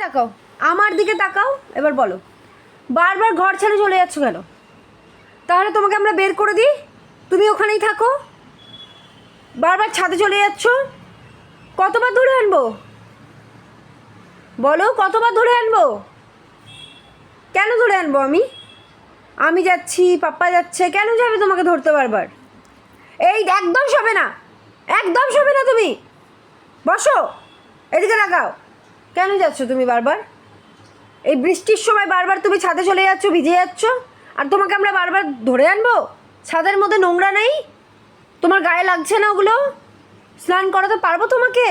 তাকাও, আমার দিকে তাকাও। এবার বলো, বারবার ঘর ছেড়ে চলে যাচ্ছ কেন? তাহলে তোমাকে আমরা বের করে দিই, তুমি ওখানেই থাকো। বারবার ছাদে চলে যাচ্ছ, কতবার ধরে আনবো? বলো, কতবার ধরে আনবো? কেন ধরে আনবো আমি? আমি যাচ্ছি, পাপ্পা যাচ্ছে, কেন যাবে তোমাকে ধরতে বারবার? এই একদম শোবে না, একদম শোবে না তুমি। বসো, এদিকে তাকাও। কেন যাচ্ছ তুমি বারবার? এই বৃষ্টির সময় বারবার তুমি ছাদে চলে যাচ্ছ, ভিজে যাচ্ছ, আর তোমাকে আমরা বারবার ধরে আনবো? ছাদের মধ্যে নোংরা নেই? তোমার গায়ে লাগছে না ওগুলো? স্নান করাতে পারবো তোমাকে?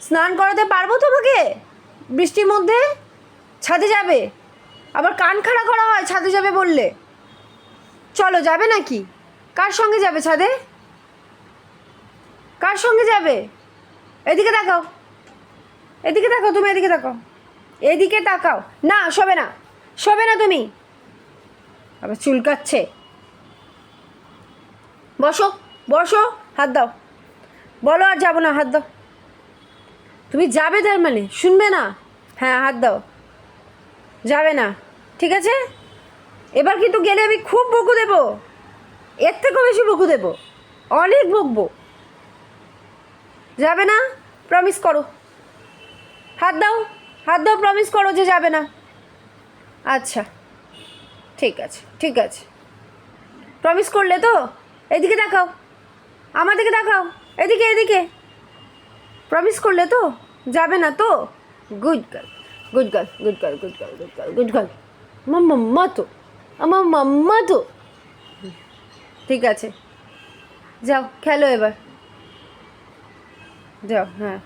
স্নান করাতে পারবো তোমাকে বৃষ্টির মধ্যে? ছাদে যাবে? আবার কান খাড়া করা হয় ছাদে যাবে বললে। চলো, যাবে নাকি? কার সঙ্গে যাবে ছাদে? কার সঙ্গে যাবে? এদিকে তাকাও, এদিকে তাকাও, তুমি এদিকে তাকাও, এদিকে তাকাও। না, শোবে না, শোবে না তুমি। আবার চুলকাচ্ছে। বসো, বসো, হাত দাও। বলো আর যাবো না, হাত দাও। তুমি যাবে তার মানে, শুনবে না? হ্যাঁ, হাত দাও। যাবে না, ঠিক আছে? এবার কিন্তু গেলে আমি খুব বকু দেবো, এর থেকেও বেশি বকু দেবো, অনেক বকবো। যাবে না? প্রমিস করো। হাত দাও, হাত দাও, প্রমিস করো যে যাবে না। আচ্ছা, ঠিক আছে, ঠিক আছে, প্রমিস করলে তো? এদিকে তাকাও, আমার দিকে তাকাও, এদিকে, এদিকে। প্রমিস করলে তো? যাবে না তো? Good girl, good girl, good girl, good girl, good girl, good girl. আমার মাম্মা তো, আমার মাম্মা তো। ঠিক আছে, যাও খেলো এবার, যাও। হ্যাঁ।